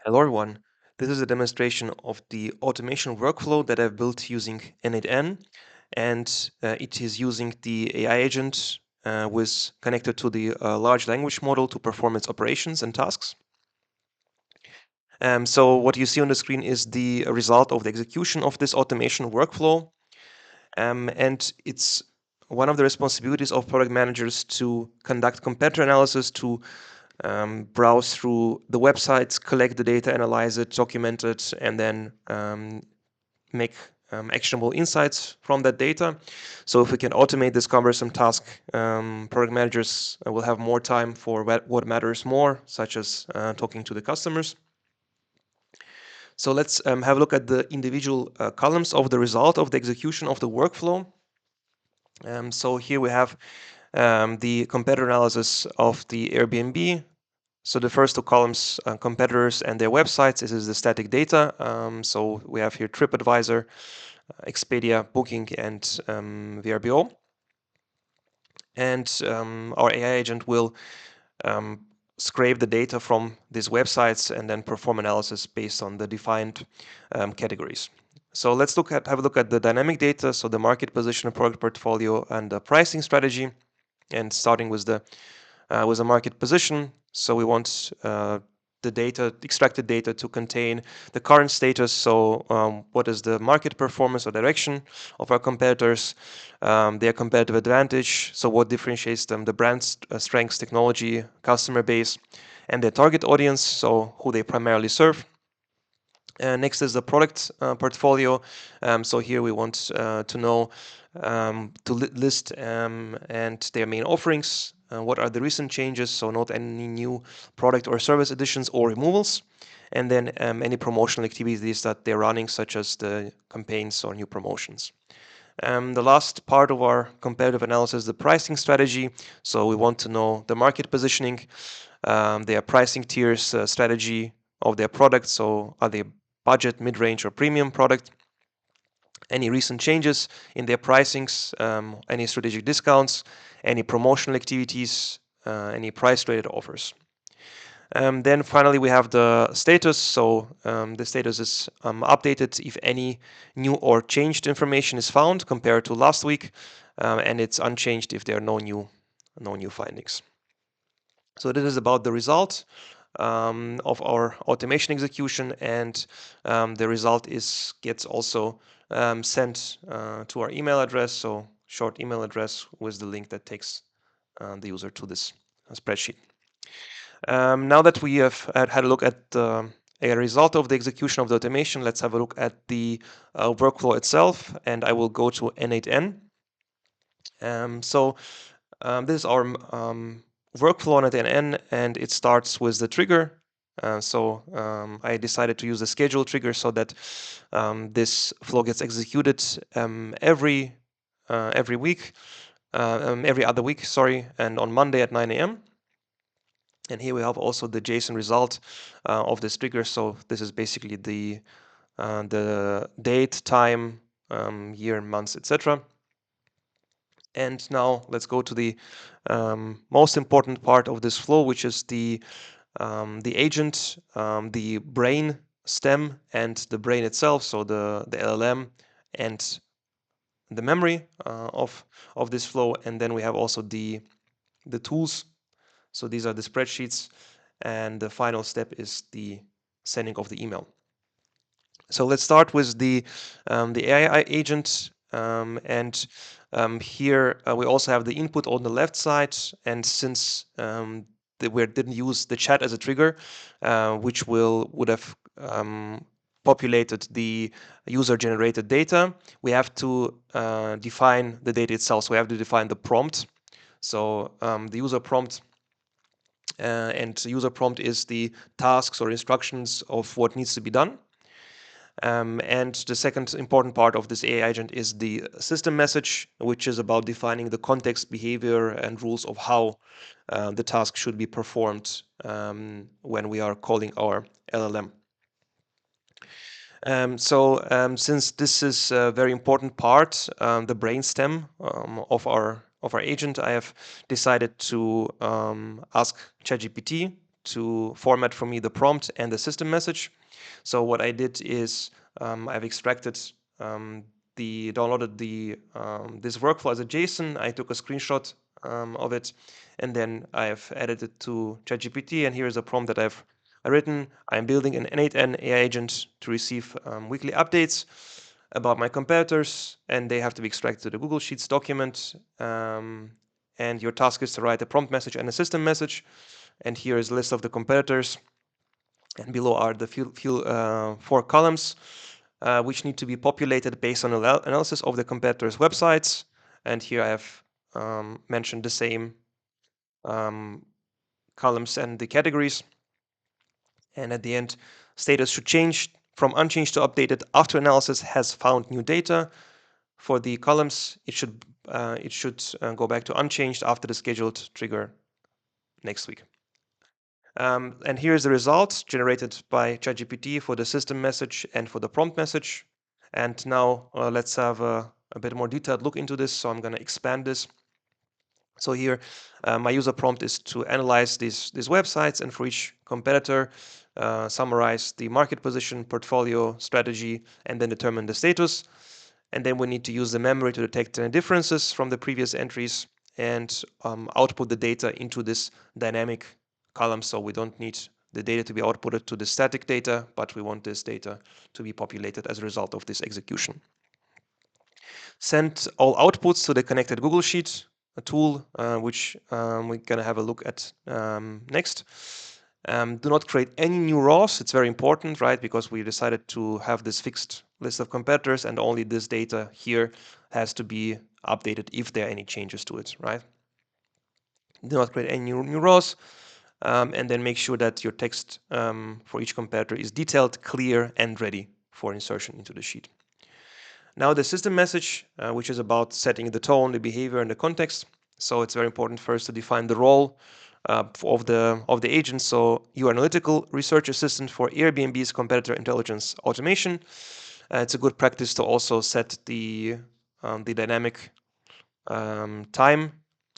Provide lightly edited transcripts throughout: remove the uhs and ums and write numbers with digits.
Hello everyone. This is a demonstration of the automation workflow that I've built using n8n, and it is using the AI agent with connected to the large language model to perform its operations and tasks. So what you see on the screen is the result of the execution of this automation workflow, and it's one of the responsibilities of product managers to conduct competitor analysis, to browse through the websites, collect the data, analyze it, document it, and then make actionable insights from that data. So if we can automate this cumbersome task, product managers will have more time for what matters more, such as talking to the customers. So let's have a look at the individual columns of the result of the execution of the workflow. So here we have the competitor analysis of the Airbnb. So the first two columns, competitors and their websites, this is the static data. So we have here TripAdvisor, Expedia, Booking, and VRBO. And our AI agent will scrape the data from these websites and then perform analysis based on the defined categories. So let's have a look at the dynamic data, so the market position, product portfolio, and the pricing strategy. And starting with the market position, so we want the data, extracted data, to contain the current status. So what is the market performance or direction of our competitors, their competitive advantage, so what differentiates them, the brand strengths, technology, customer base, and their target audience, so who they primarily serve. Next is the product portfolio. So here we want to know, to list and their main offerings. What are the recent changes? So not any new product or service additions or removals. And then any promotional activities that they're running, such as the campaigns or new promotions. The last part of our competitive analysis is the pricing strategy. So we want to know the market positioning, their pricing tiers, strategy of their products. So are they budget, mid-range, or premium product? Any recent changes in their pricings, any strategic discounts, any promotional activities, any price-rated offers. Then finally, we have the status. So the status is updated if any new or changed information is found compared to last week, and it's unchanged if there are no new findings. So this is about the result of our automation execution, and the result gets also sent to our email address, so short email address with the link that takes the user to this spreadsheet. Now that we have had a look at a result of the execution of the automation, let's have a look at the workflow itself, and I will go to n8n. This is our workflow on n8n, and it starts with the trigger. I decided to use the schedule trigger so that this flow gets executed every week, every other week, sorry, and on Monday at 9 a.m. And here we have also the JSON result of this trigger. So this is basically the date, time, year, months, etc. And now let's go to the most important part of this flow, which is the agent, the brain stem, and the brain itself. So the LLM and the memory of this flow. And then we have also the tools. So these are the spreadsheets, and the final step is the sending of the email. So let's start with the AI agent, and here we also have the input on the left side. And since we didn't use the chat as a trigger, which would have populated the user-generated data, we have to define the data itself. So we have to define the prompt. So the user prompt. And the user prompt is the tasks or instructions of what needs to be done. And the second important part of this AI agent is the system message, which is about defining the context, behavior, and rules of how the task should be performed when we are calling our LLM. Since this is a very important part, the brainstem of our agent, I have decided to ask ChatGPT to format for me the prompt and the system message. So what I did is I've extracted downloaded this workflow as a JSON. I took a screenshot of it, and then I've added it to ChatGPT. And here is a prompt that I've written. I'm building an n8n AI agent to receive weekly updates about my competitors, and they have to be extracted to the Google Sheets document. And your task is to write a prompt message and a system message. And here is a list of the competitors, and below are the four columns which need to be populated based on analysis of the competitors' websites. And here I have mentioned the same columns and the categories. And at the end, status should change from unchanged to updated after analysis has found new data. For the columns, it should go back to unchanged after the scheduled trigger next week. And here's the results generated by ChatGPT for the system message and for the prompt message. And now let's have a bit more detailed look into this. So I'm going to expand this. So here, my user prompt is to analyze these websites, and for each competitor, summarize the market position, portfolio, strategy, and then determine the status. And then we need to use the memory to detect any differences from the previous entries and output the data into this dynamic column. So we don't need the data to be outputted to the static data, but we want this data to be populated as a result of this execution. Send all outputs to the connected Google Sheet, a tool which we're going to have a look at next. Do not create any new rows. It's very important, right? Because we decided to have this fixed list of competitors, and only this data here has to be updated if there are any changes to it, right? Do not create any new rows. And then make sure that your text for each competitor is detailed, clear, and ready for insertion into the sheet. Now the system message, which is about setting the tone, the behavior, and the context. So it's very important first to define the role of the agent. So you are analytical research assistant for Airbnb's competitor intelligence automation. It's a good practice to also set the dynamic time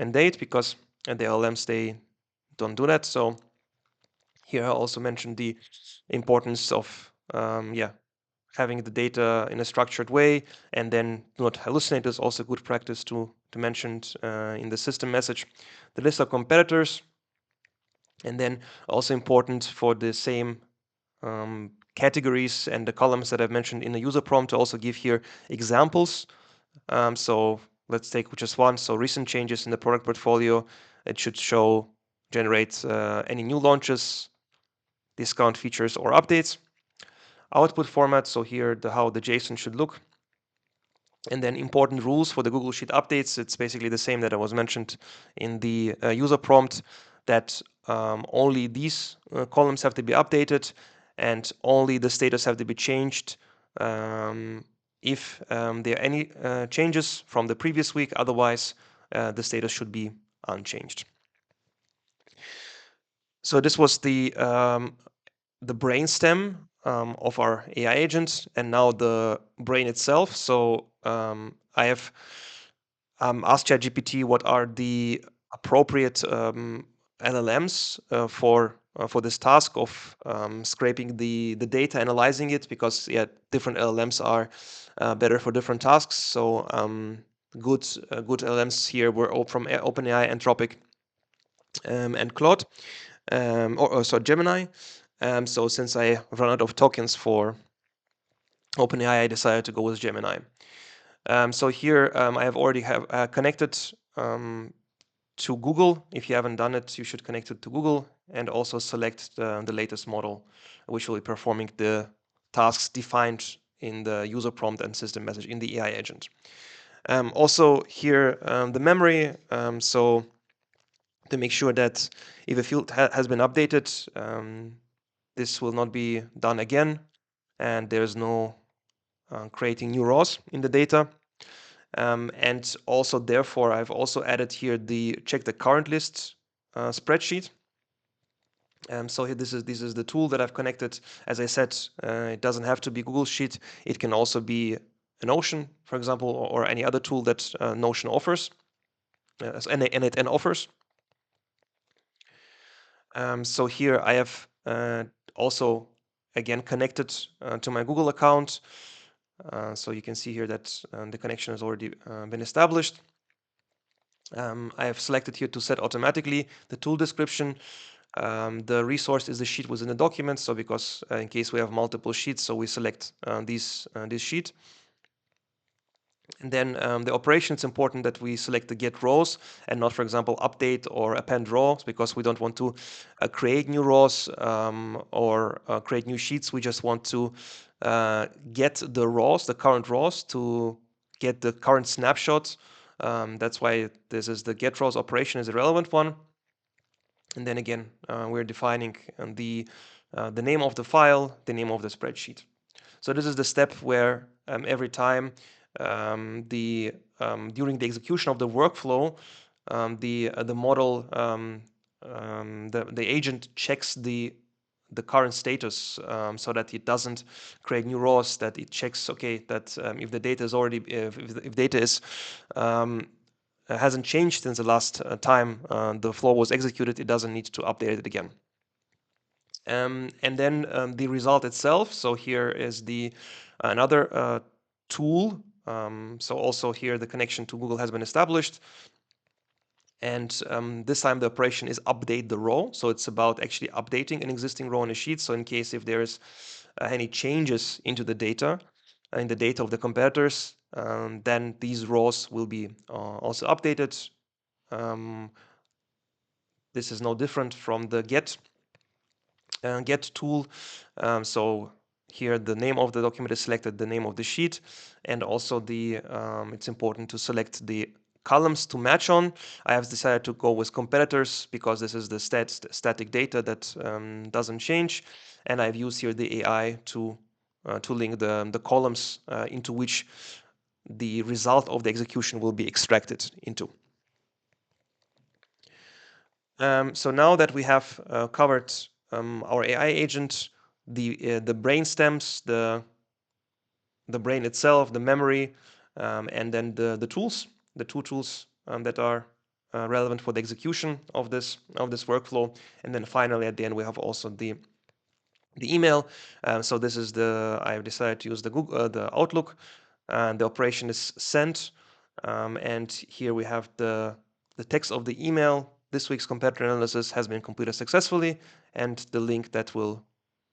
and date, because the LLMs, they don't do that. So here I also mentioned the importance of having the data in a structured way, and then do not hallucinate is also good practice to mention in the system message. The list of competitors, and then also important for the same categories and the columns that I've mentioned in the user prompt to also give here examples. So let's take just one. So recent changes in the product portfolio. It should generate any new launches, discount features, or updates. Output format, so here how the JSON should look. And then important rules for the Google Sheet updates. It's basically the same that I was mentioned in the user prompt, that only these columns have to be updated, and only the status have to be changed if there are any changes from the previous week. Otherwise, the status should be unchanged. So this was the brainstem of our AI agent, and now the brain itself. So I have asked ChatGPT what are the appropriate LLMs for this task of scraping the data, analyzing it, because different LLMs are better for different tasks. So good LLMs here were all from OpenAI, Anthropic, and Claude, or Gemini. So since I run out of tokens for OpenAI, I decided to go with Gemini. So here I have already connected to Google. If you haven't done it, you should connect it to Google and also select the latest model, which will be performing the tasks defined in the user prompt and system message in the AI agent. Also here the memory. So to make sure that if a field has been updated, this will not be done again, and there's no creating new rows in the data. And also, therefore, I've also added here the check the current list spreadsheet. So here, this is the tool that I've connected. As I said, it doesn't have to be Google Sheet. It can also be a Notion, for example, or any other tool that Notion offers, n8n offers. So here I have also again connected to my Google account. So you can see here that the connection has already been established. I have selected here to set automatically the tool description. The resource is the sheet within the document. So because in case we have multiple sheets, so we select this sheet. And then the operation, it's important that we select the get rows and not, for example, update or append rows, because we don't want to create new rows or create new sheets. We just want to get the rows, the current rows, to get the current snapshot. That's why this is the get rows operation is a relevant one. And then again, we're defining the name of the file, the name of the spreadsheet. So this is the step where every time during the execution of the workflow, the model, the agent checks the current status, so that it doesn't create new rows. That it checks, okay, that if the data is already if data is hasn't changed since the last time the flow was executed, it doesn't need to update it again. And then the result itself. So here is the another tool. So also here the connection to Google has been established. And this time the operation is update the row. So it's about actually updating an existing row in a sheet. So in case if there's any changes into the data, in the data of the competitors, then these rows will be also updated. This is no different from the get tool. So here the name of the document is selected, the name of the sheet, and also it's important to select the columns to match on. I have decided to go with competitors because this is the static data that doesn't change, and I've used here the AI to link the columns into which the result of the execution will be extracted into. So now that we have covered our AI agent, the brain stems, the brain itself, the memory, and then the tools, the two tools that are relevant for the execution of this workflow, and then finally at the end we have also the email. So this is I've decided to use the Outlook, and the operation is sent, and here we have the text of the email. This week's competitor analysis has been completed successfully, and the link that will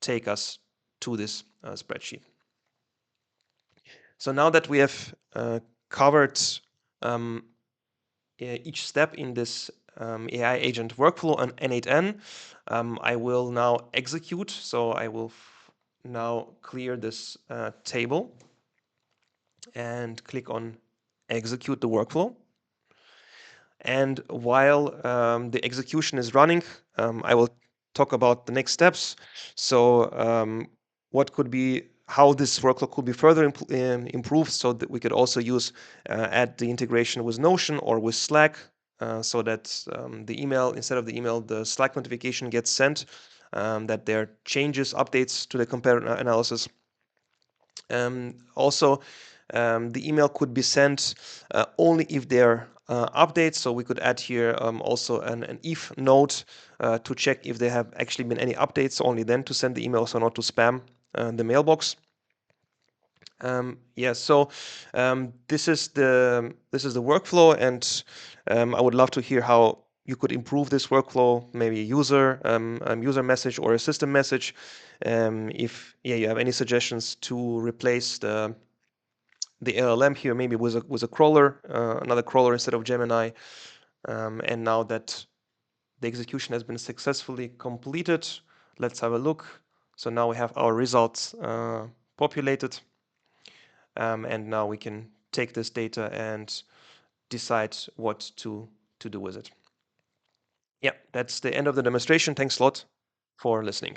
take us to this spreadsheet. So now that we have covered each step in this AI agent workflow on n8n, I will now execute. So I will now clear this table and click on execute the workflow. And while the execution is running, I will talk about the next steps. So how this workflow could be further improved, so that we could also add the integration with Notion or with Slack, so that the email, instead of the email, the Slack notification gets sent, that there are changes, updates to the comparator analysis. Also, the email could be sent only if there are updates. So we could add here also an if note to check if there have actually been any updates, only then to send the email, so not to spam the mailbox. So this is the workflow, and I would love to hear how you could improve this workflow, maybe a user message or a system message. If you have any suggestions to replace the LLM here, maybe with a crawler, another crawler instead of Gemini. And now that the execution has been successfully completed, let's have a look. So now we have our results populated. And now we can take this data and decide what to do with it. Yeah, that's the end of the demonstration. Thanks a lot for listening.